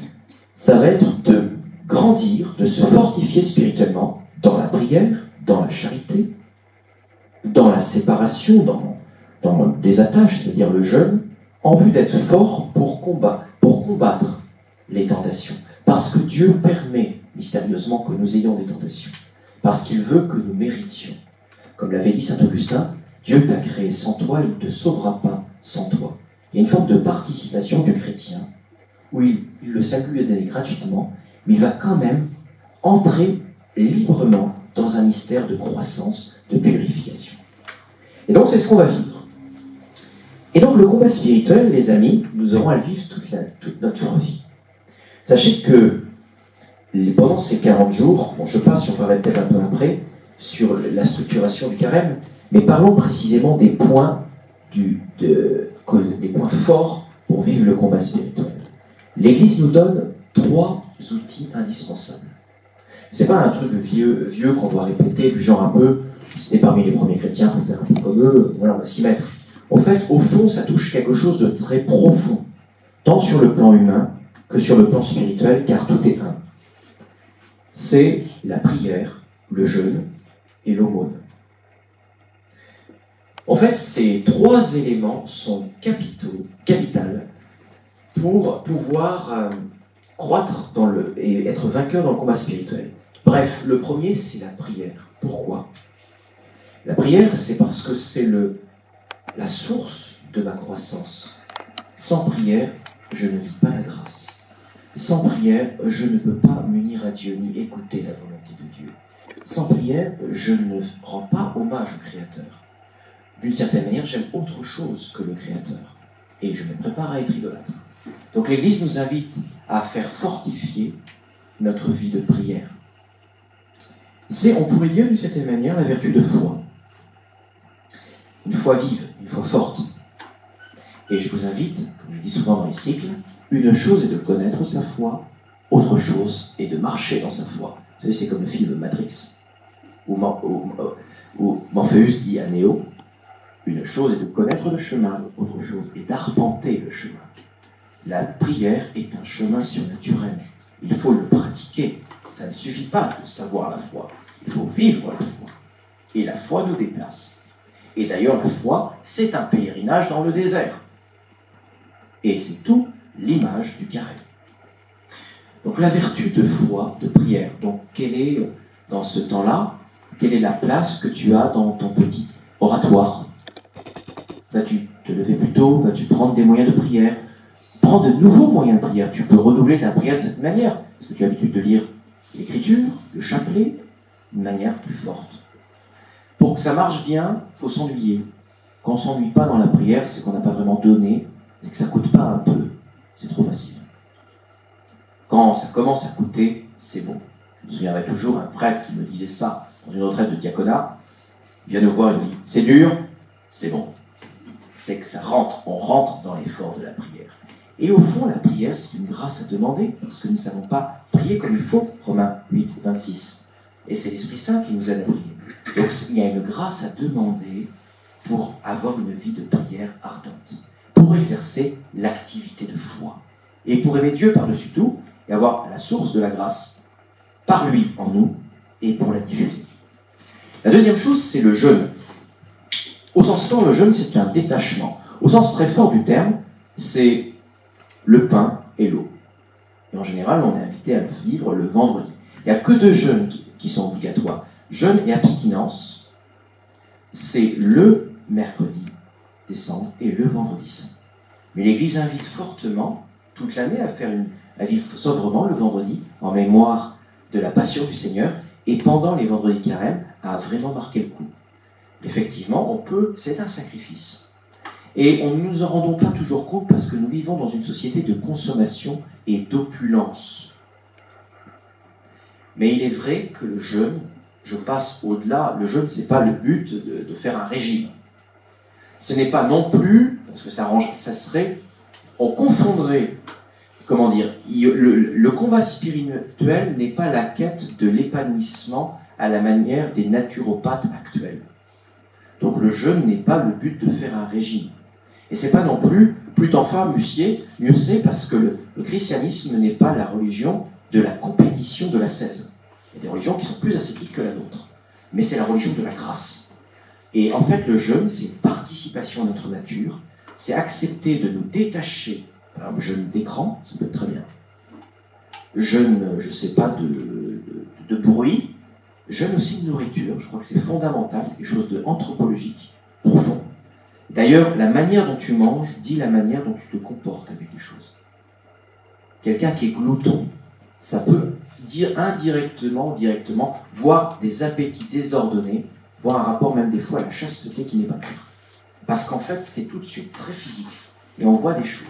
ça va être de grandir, de se fortifier spirituellement dans la prière, dans la charité, dans la séparation, dans des attaches, c'est-à-dire le jeûne, en vue d'être fort pour combattre les tentations. Parce que Dieu permet mystérieusement que nous ayons des tentations. Parce qu'il veut que nous méritions. Comme l'avait dit saint Augustin, Dieu t'a créé sans toi, il ne te sauvera pas sans toi. Il y a une forme de participation du chrétien, où le salut lui est donné gratuitement, mais il va quand même entrer librement dans un mystère de croissance, de purification. Et donc c'est ce qu'on va vivre. Et donc le combat spirituel, les amis, nous aurons à le vivre toute notre vie. Sachez que pendant ces 40 jours, bon, je passe, j'en parlerai peut-être un peu après, sur la structuration du carême, mais parlons précisément des points, des points forts pour vivre le combat spirituel. L'Église nous donne 3 outils indispensables. C'est pas un truc vieux qu'on doit répéter, du genre un peu, c'était parmi les premiers chrétiens, il faut faire un peu comme eux, voilà, on va s'y mettre. En fait, au fond, ça touche quelque chose de très profond, tant sur le plan humain que sur le plan spirituel, car tout est un. C'est la prière, le jeûne et l'aumône. En fait, ces 3 éléments sont capitaux pour pouvoir croître et être vainqueur dans le combat spirituel. Bref, le premier, c'est la prière. Pourquoi ? La prière, c'est parce que c'est la source de ma croissance. Sans prière, je ne vis pas la grâce. Sans prière, je ne peux pas m'unir à Dieu ni écouter la volonté de Dieu. Sans prière, je ne rends pas hommage au Créateur. D'une certaine manière, j'aime autre chose que le Créateur. Et je me prépare à être idolâtre. Donc l'Église nous invite à faire fortifier notre vie de prière. On pourrait dire d'une certaine manière la vertu de foi. Une foi vive, une foi forte. Et je vous invite, comme je dis souvent dans les cycles, une chose est de connaître sa foi, autre chose est de marcher dans sa foi. Vous savez, c'est comme le film Matrix, où Morpheus dit à Néo, une chose est de connaître le chemin, autre chose est d'arpenter le chemin. La prière est un chemin surnaturel. Il faut le pratiquer. Ça ne suffit pas de savoir la foi. Il faut vivre la foi. Et la foi nous déplace. Et d'ailleurs, la foi, c'est un pèlerinage dans le désert. Et c'est tout l'image du carême. Donc la vertu de foi, de prière, donc quelle est, dans ce temps-là, quelle est la place que tu as dans ton petit oratoire ? Vas-tu te lever plus tôt ? Vas-tu prendre des moyens de prière ? Prends de nouveaux moyens de prière. Tu peux renouveler ta prière de cette manière. Parce que tu as l'habitude de lire l'écriture, le chapelet, d'une manière plus forte. Pour que ça marche bien, il faut s'ennuyer. Quand on ne s'ennuie pas dans la prière, c'est qu'on n'a pas vraiment donné, c'est que ça ne coûte pas un peu. C'est trop facile. Quand ça commence à coûter, c'est bon. Je me souviendrai toujours un prêtre qui me disait ça dans une retraite de diaconat. Il vient nous voir et nous dit « C'est dur, c'est bon ». C'est que ça rentre, on rentre dans l'effort de la prière. Et au fond, la prière, c'est une grâce à demander, parce que nous ne savons pas prier comme il faut, Romains 8, 26. Et c'est l'Esprit Saint qui nous aide à prier. Donc il y a une grâce à demander pour avoir une vie de prière ardente, pour exercer l'activité de foi, et pour aimer Dieu par-dessus tout, et avoir la source de la grâce par lui en nous, et pour la diffuser. La deuxième chose, c'est le jeûne. Au sens fort, le jeûne, c'est un détachement. Au sens très fort du terme, c'est le pain et l'eau. Et en général, on est invité à le vivre le vendredi. Il n'y a que 2 jeûnes qui sont obligatoires. Jeûne et abstinence, c'est le mercredi des cendres et le vendredi saint. Mais l'Église invite fortement, toute l'année, à vivre sobrement le vendredi, en mémoire de la passion du Seigneur, et pendant les vendredis carême, à vraiment marquer le coup. Effectivement, c'est un sacrifice. Et nous ne nous en rendons pas toujours compte parce que nous vivons dans une société de consommation et d'opulence. Mais il est vrai que le jeûne, je passe au-delà, le jeûne, ce n'est pas le but de faire un régime. Ce n'est pas non plus, parce que ça serait, on confondrait, le combat spirituel n'est pas la quête de l'épanouissement à la manière des naturopathes actuels. Donc le jeûne n'est pas le but de faire un régime. Et c'est pas non plus, plus t'en fais, mieux c'est, parce que le christianisme n'est pas la religion de la compétition de l'ascèse. Il y a des religions qui sont plus ascétiques que la nôtre. Mais c'est la religion de la grâce. Et en fait, le jeûne, c'est une participation à notre nature. C'est accepter de nous détacher, par exemple, jeûne d'écran, ça peut être très bien. jeûne, je ne sais pas, de bruit, jeûne aussi de nourriture. Je crois que c'est fondamental, c'est quelque chose d'anthropologique, profond. D'ailleurs, la manière dont tu manges dit la manière dont tu te comportes avec les choses. Quelqu'un qui est glouton, ça peut dire indirectement ou directement, voir des appétits désordonnés, voir un rapport même des fois à la chasteté qui n'est pas clair. Parce qu'en fait, c'est tout de suite très physique. Et on voit des choses.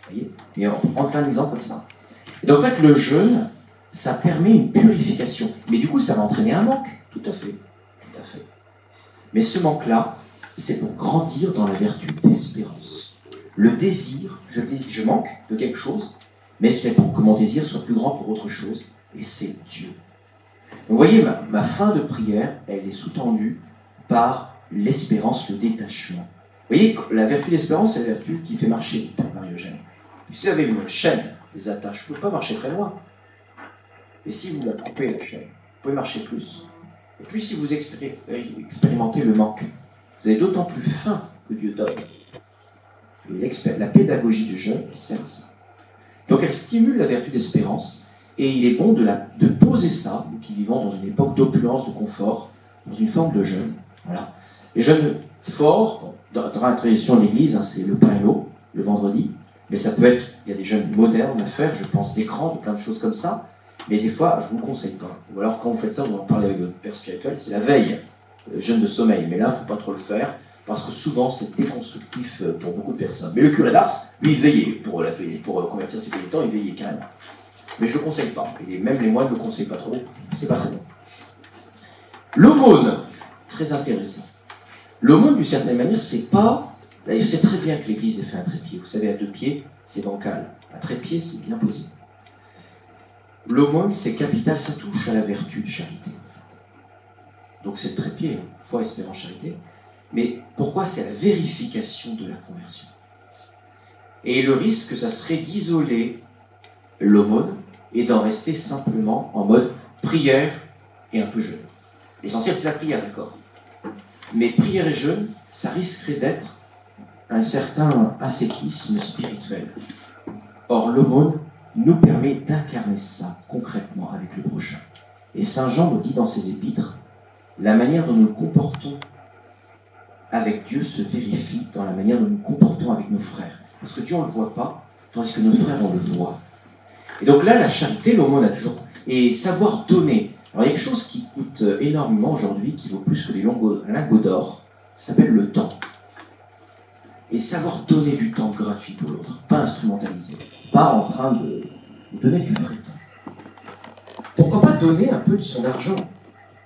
Vous voyez ? Et on prend plein d'exemples comme ça. Et donc en fait, le jeûne, ça permet une purification. Mais du coup, ça va entraîner un manque. Tout à fait. Tout à fait. Mais ce manque-là, c'est pour grandir dans la vertu d'espérance. Le désir, je manque de quelque chose, mais c'est pour que mon désir soit plus grand pour autre chose, et c'est Dieu. Donc vous voyez, ma fin de prière, elle est sous-tendue par l'espérance, le détachement. Vous voyez, la vertu d'espérance, c'est la vertu qui fait marcher vite, Marie-Eugène. Si vous avez une chaîne, des attaches, vous ne pouvez pas marcher très loin. Et si vous la coupez, la chaîne, vous pouvez marcher plus. Et puis si vous expérimentez le manque, vous avez d'autant plus faim que Dieu donne. Et la pédagogie du jeûne sert à ça. Donc elle stimule la vertu d'espérance, et il est bon de poser ça, nous qui vivons dans une époque d'opulence, de confort, dans une forme de jeûne. Voilà. Les jeûnes forts, dans la tradition de l'Église, hein, c'est le pain et l'eau, le vendredi, mais ça peut être, il y a des jeûnes modernes à faire, je pense d'écran, de plein de choses comme ça, mais des fois, je vous conseille pas. Ou alors quand vous faites ça, vous en parlez avec votre père spirituel, c'est la veille, le jeûne de sommeil, mais là, il ne faut pas trop le faire, parce que souvent, c'est déconstructif pour beaucoup de personnes. Mais le curé d'Ars, lui, il veillait pour convertir ses pénitents, il veillait carrément. Mais je ne le conseille pas. Et même les moines ne le conseillent pas trop. C'est pas très bon. L'aumône, très intéressant. L'aumône, d'une certaine manière, c'est pas... D'ailleurs, c'est très bien que l'Église ait fait un trépied. Vous savez, à 2 pieds, c'est bancal. À trépied, c'est bien posé. L'aumône, c'est capital, ça touche à la vertu de charité. Donc c'est le trépied, foi, espérance, charité. Mais pourquoi ? C'est la vérification de la conversion. Et le risque, ça serait d'isoler l'aumône et d'en rester simplement en mode prière et un peu jeûne. L'essentiel, c'est la prière, d'accord. Mais prière et jeûne, ça risquerait d'être un certain ascétisme spirituel. Or, l'aumône nous permet d'incarner ça concrètement avec le prochain. Et Saint Jean nous dit dans ses épîtres, la manière dont nous nous comportons avec Dieu se vérifie dans la manière dont nous nous comportons avec nos frères. Parce que Dieu, on ne le voit pas, tandis que nos frères, on le voit. Et donc là, la charité, l'aumône a toujours... Et savoir donner. Alors il y a quelque chose qui coûte énormément aujourd'hui, qui vaut plus que les lingots d'or, ça s'appelle le temps. Et savoir donner du temps gratuit pour l'autre, pas instrumentaliser, pas en train de donner du vrai temps. Pourquoi pas donner un peu de son argent ?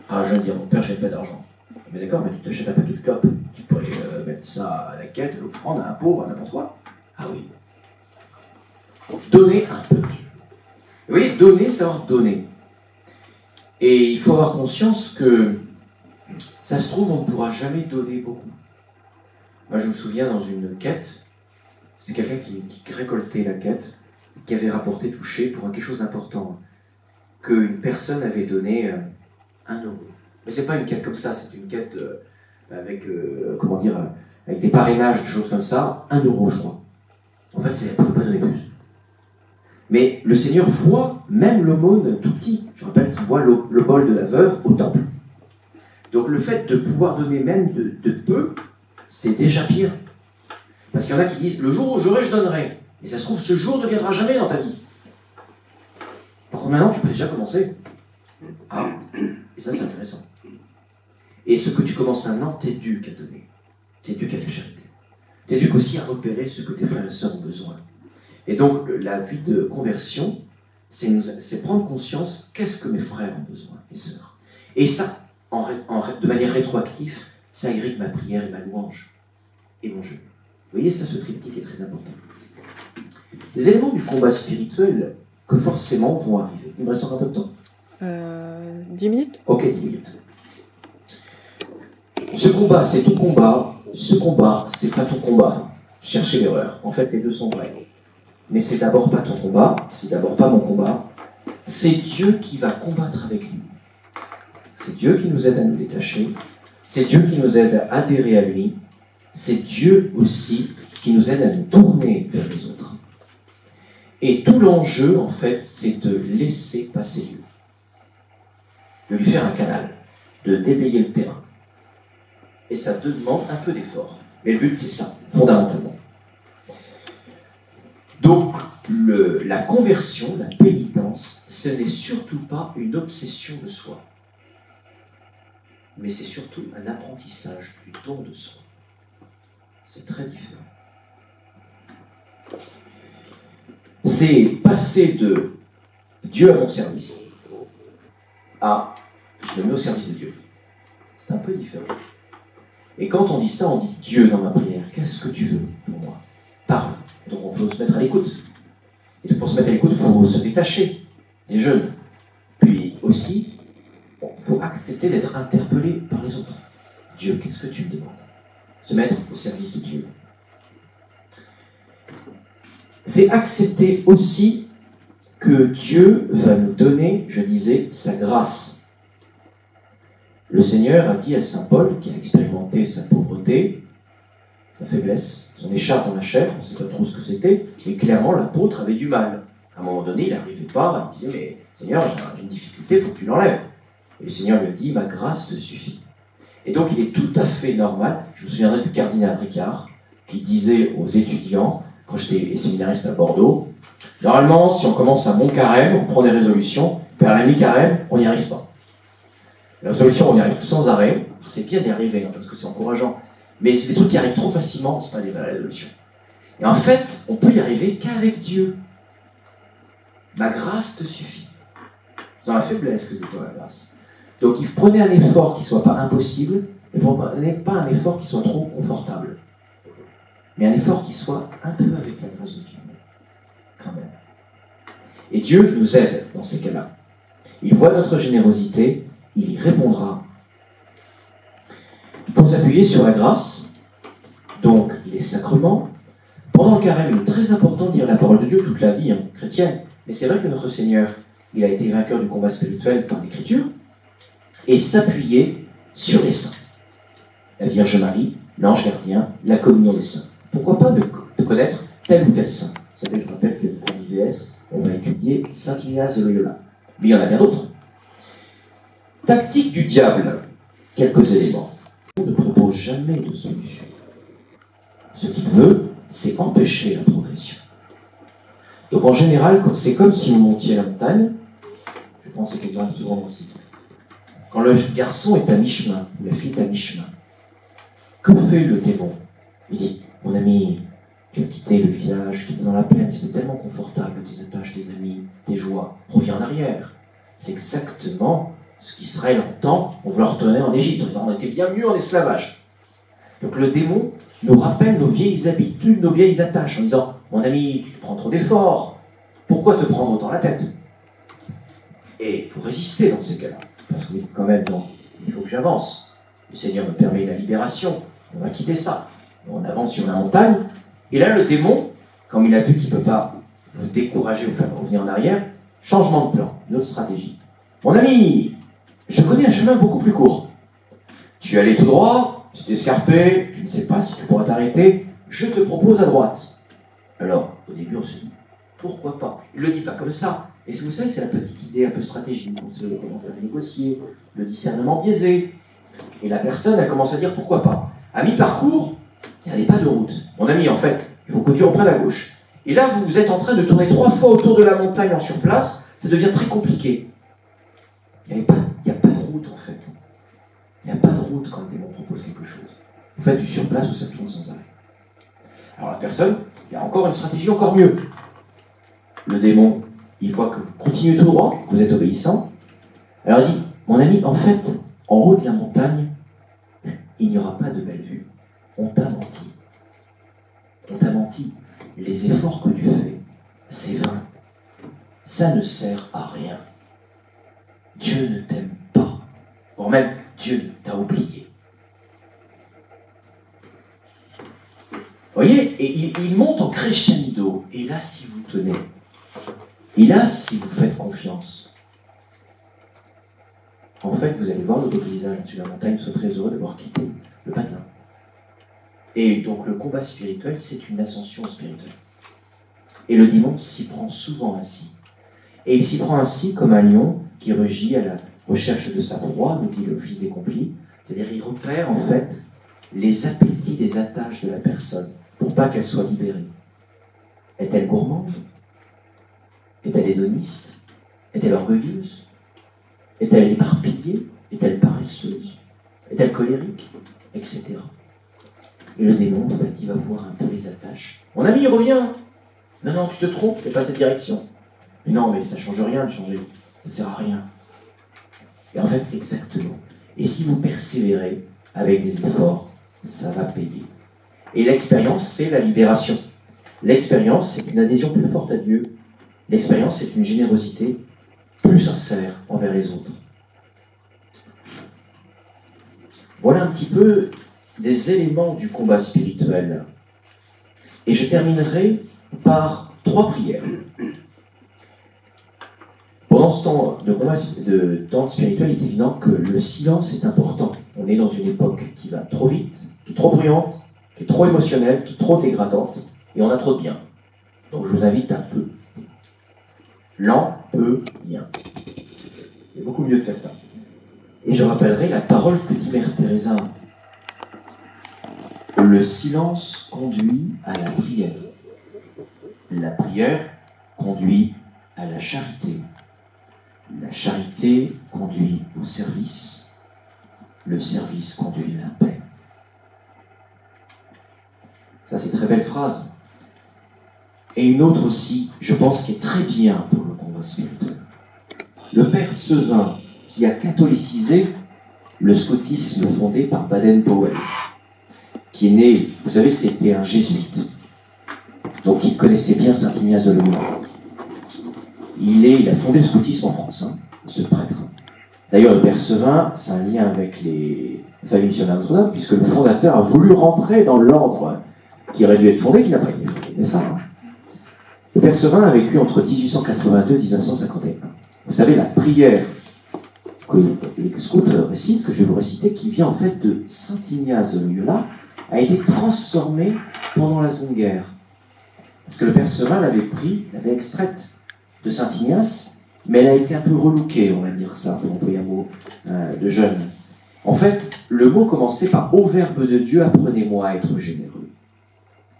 Ah, je viens de dire, mon père, je n'ai pas d'argent. Mais d'accord, mais tu t'achètes un paquet de clopes. Tu pourrais mettre ça à la quête, à l'offrande, à un pauvre, à n'importe quoi. Ah oui. Donner un peu. Vous voyez, donner, savoir donner. Et il faut avoir conscience que, ça se trouve, on ne pourra jamais donner beaucoup. Moi, je me souviens dans une quête, c'est quelqu'un qui récoltait la quête, qui avait rapporté, touché pour quelque chose d'important, qu'une personne avait donné 1 euro. Mais c'est pas une quête comme ça, c'est une quête avec, avec des parrainages, des choses comme ça, 1 euro, je crois. En fait, il ne faut pas donner plus. Mais le Seigneur voit même l'aumône tout petit. Je rappelle qu'il voit le bol de la veuve au temple. Donc le fait de pouvoir donner même de peu, c'est déjà pire. Parce qu'il y en a qui disent, le jour où j'aurai, je donnerai. Et ça se trouve, ce jour ne viendra jamais dans ta vie. Par contre, maintenant, tu peux déjà commencer. Ah, et ça, c'est intéressant. Et ce que tu commences maintenant, t'éduques à donner. T'éduques à la charité. T'éduques aussi à repérer ce que tes frères et sœurs ont besoin. Et donc, la vie de conversion, c'est prendre conscience, qu'est-ce que mes frères ont besoin, mes sœurs. Et ça, de manière rétroactive, ça irrigue ma prière et ma louange, et mon jeûne. Vous voyez, ça, ce triptyque est très important. Des éléments du combat spirituel que forcément vont arriver. Il me reste encore un peu de temps. 10 minutes ? Ok, 10 minutes. Ce combat, c'est ton combat. Ce combat, c'est pas ton combat. Cherchez l'erreur. En fait, les deux sont vrais. Mais c'est d'abord pas ton combat, c'est d'abord pas mon combat. C'est Dieu qui va combattre avec nous. C'est Dieu qui nous aide à nous détacher. C'est Dieu qui nous aide à adhérer à lui. C'est Dieu aussi qui nous aide à nous tourner vers les autres. Et tout l'enjeu, en fait, c'est de laisser passer Dieu. De lui faire un canal, de déblayer le terrain. Et ça te demande un peu d'effort. Mais le but, c'est ça, fondamentalement. Donc, la conversion, la pénitence, ce n'est surtout pas une obsession de soi. Mais c'est surtout un apprentissage du don de soi. C'est très différent. C'est passer de Dieu à mon service à je me mets au service de Dieu. C'est un peu différent. Et quand on dit ça, on dit Dieu dans ma prière, qu'est-ce que tu veux pour moi? Parle. Donc on faut se mettre à l'écoute. Et pour se mettre à l'écoute, il faut se détacher des jeunes. Puis aussi, il faut accepter d'être interpellé par les autres. Dieu, qu'est-ce que tu me demandes? Se mettre au service de Dieu. C'est accepter aussi que Dieu va nous donner, je disais, sa grâce. Le Seigneur a dit à saint Paul, qui a expérimenté sa pauvreté, sa faiblesse, son écharpe dans la chair, on ne sait pas trop ce que c'était, et clairement l'apôtre avait du mal. À un moment donné, il n'arrivait pas, il disait, mais Seigneur, j'ai une difficulté, il faut que tu l'enlèves. Et le Seigneur lui a dit, ma grâce te suffit. Et donc il est tout à fait normal, je me souviendrai du cardinal Ricard, qui disait aux étudiants, quand j'étais séminariste à Bordeaux, normalement, si on commence un bon carême, on prend des résolutions, puis à la mi-carême, on n'y arrive pas. La résolution, on y arrive sans arrêt, c'est bien d'y arriver, parce que c'est encourageant. Mais c'est des trucs qui arrivent trop facilement, c'est pas des vraies résolutions. Et en fait, on peut y arriver qu'avec Dieu. Ma grâce te suffit. C'est dans la faiblesse que c'est toi la grâce. Donc, prenez un effort qui ne soit pas impossible, mais prenez pas un effort qui soit trop confortable. Mais un effort qui soit un peu avec la grâce de Dieu. Quand même. Et Dieu nous aide dans ces cas-là. Il voit notre générosité, il y répondra. Il faut s'appuyer sur la grâce, donc les sacrements. Pendant le carême, il est très important de lire la parole de Dieu toute la vie chrétienne. Mais c'est vrai que notre Seigneur, il a été vainqueur du combat spirituel par l'Écriture, et s'appuyer sur les saints. La Vierge Marie, l'ange gardien, la communion des saints. Pourquoi pas de connaître tel ou tel saint? Vous savez, je rappelle qu'en IVS, on va étudier Saint Ignace de Loyola. Mais il y en a bien d'autres. Tactique du diable. Quelques éléments. Il ne propose jamais de solution. Ce qu'il veut, c'est empêcher la progression. Donc en général, c'est comme si vous montiez la montagne. Je prends cet exemple souvent aussi. Quand le garçon est à mi-chemin, ou la fille est à mi-chemin, que fait le démon? Il dit, mon ami, tu as quitté le village, tu étais dans la plaine, c'était tellement confortable, tes attaches, tes amis, tes joies, reviens en arrière. C'est exactement ce qu'Israël entend, on veut leur retourner en Égypte, en disant, on était bien mieux en esclavage. Donc le démon nous rappelle nos vieilles habitudes, nos vieilles attaches, en disant, mon ami, tu prends trop d'efforts, pourquoi te prendre autant la tête? Et il faut résister dans ces cas-là, parce que quand même, non, il faut que j'avance. Le Seigneur me permet la libération, on va quitter ça. On avance sur la montagne, et là le démon, comme il a vu qu'il ne peut pas vous décourager ou vous faire revenir en arrière, changement de plan, une autre stratégie. Mon ami, je connais un chemin beaucoup plus court. Tu es allé tout droit, tu t'es escarpé, tu ne sais pas si tu pourras t'arrêter, je te propose à droite. Alors, au début, on se dit, pourquoi pas? Il ne le dit pas comme ça. Et vous savez, c'est la petite idée un peu stratégique. On commence à négocier, le discernement biaisé. Et la personne, elle commence à dire, pourquoi pas? À mi-parcours, il n'y avait pas de route. Mon ami, en fait, il faut que tu reprennes à gauche. Et là, vous êtes en train de tourner 3 fois autour de la montagne en surplace, ça devient très compliqué. Il n'y a pas de route, en fait. Il n'y a pas de route quand le démon propose quelque chose. Vous faites du surplace où ça tourne sans arrêt. Alors la personne, il y a encore une stratégie encore mieux. Le démon, il voit que vous continuez tout droit, que vous êtes obéissant. Alors il dit, mon ami, en fait, en haut de la montagne, il n'y aura pas de belle vue. On t'a menti. On t'a menti. Les efforts que tu fais, c'est vain. Ça ne sert à rien. Dieu ne t'aime pas. Or même, Dieu t'a oublié. Vous voyez, et il monte en crescendo. Et là, si vous tenez, et là, si vous faites confiance, en fait, vous allez voir le beau paysage au-dessus de la montagne, vous serez très heureux d'avoir quitté le patin. Et donc, le combat spirituel, c'est une ascension spirituelle. Et le démon s'y prend souvent ainsi. Et il s'y prend ainsi comme un lion qui rugit à la recherche de sa proie, nous dit le fils des complis. C'est-à-dire il repère en fait les appétits, les attaches de la personne pour pas qu'elle soit libérée. Est-elle gourmande? Est-elle hédoniste? Est-elle orgueilleuse? Est-elle éparpillée? Est-elle paresseuse? Est-elle colérique? Etc. Et le démon, en fait, il va voir un peu les attaches. Mon ami, reviens! Non, non, tu te trompes, c'est pas cette direction. Mais non, mais ça change rien de changer. Ça sert à rien. Et en fait, exactement. Et si vous persévérez avec des efforts, ça va payer. Et l'expérience, c'est la libération. L'expérience, c'est une adhésion plus forte à Dieu. L'expérience, c'est une générosité plus sincère envers les autres. Voilà un petit peu des éléments du combat spirituel. Et je terminerai par 3 prières. Pendant ce temps de combat, de temps spirituel, il est évident que le silence est important. On est dans une époque qui va trop vite, qui est trop bruyante, qui est trop émotionnelle, qui est trop dégradante, et on a trop de bien. Donc je vous invite un peu. Lent, peu, bien. C'est beaucoup mieux de faire ça. Et je rappellerai la parole que dit Mère Teresa. Le silence conduit à la prière. La prière conduit à la charité. La charité conduit au service. Le service conduit à la paix. Ça, c'est une très belle phrase. Et une autre aussi, je pense, qui est très bien pour le combat spirituel. Le père Sevin, qui a catholicisé le scoutisme fondé par Baden-Powell, qui est né, vous savez, c'était un jésuite, donc il connaissait bien Saint Ignace de Loyola. Il a fondé le scoutisme en France, ce prêtre. D'ailleurs, le père Sevin, c'est un lien avec les familles missionnaires de Notre-Dame, puisque le fondateur a voulu rentrer dans l'ordre qui aurait dû être fondé, qui n'a pas été fondé. Mais ça, le père Sevin a vécu entre 1882 et 1951. Vous savez, la prière que les scouts récitent, que je vais vous réciter, qui vient en fait de Saint Ignace de Loyola, a été transformée pendant la Seconde Guerre. Parce que le père Sevin l'avait extraite de Saint Ignace, mais elle a été un peu relookée, on va dire ça, pour employer un mot de jeune. En fait, le mot commençait par « Ô Verbe de Dieu, apprenez-moi à être généreux ».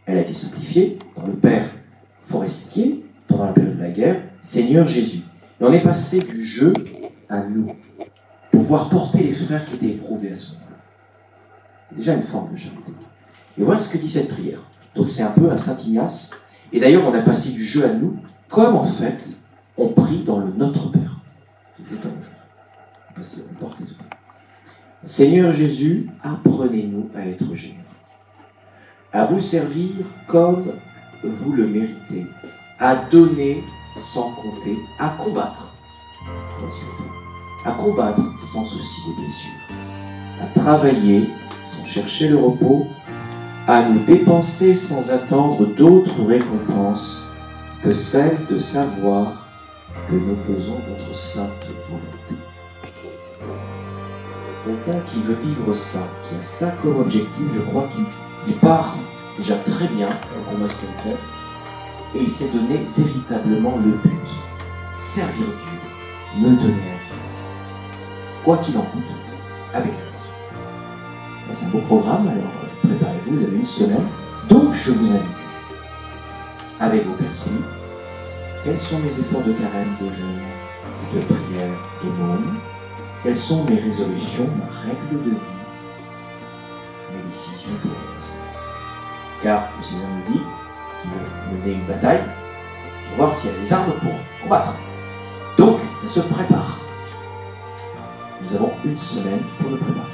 Elle a été simplifiée par le père Forestier, pendant la période de la guerre, « Seigneur Jésus ». Et on est passé du jeu à nous, pour pouvoir porter les frères qui étaient éprouvés à ce moment-là. C'est déjà une forme de charité. Et voilà ce que dit cette prière. Donc c'est un peu un Saint Ignace. Et d'ailleurs, on a passé du jeu à nous, comme en fait, on prie dans le Notre Père. C'est exactement la chose. On porte tout. Seigneur Jésus, apprenez-nous à être généreux, à vous servir comme vous le méritez, à donner sans compter, à combattre sans souci des blessures, à travailler sans chercher le repos, à nous dépenser sans attendre d'autres récompenses que celle de savoir que nous faisons votre sainte volonté. Quelqu'un qui veut vivre ça, qui a ça comme objectif, je crois qu'il part déjà très bien au combat spirituel, et il s'est donné véritablement le but, servir Dieu, me donner à Dieu, quoi qu'il en coûte, avec Dieu. C'est un beau programme, alors préparez-vous, vous avez une semaine. Donc je vous invite, avec vos personnes, quels sont mes efforts de carême, de jeûne, de prière, d'aumône, quelles sont mes résolutions, ma règle de vie, mes décisions pour avancer. Car le Seigneur nous dit qu'il veut mener une bataille pour voir s'il y a des armes pour combattre. Donc, ça se prépare. Nous avons une semaine pour le préparer.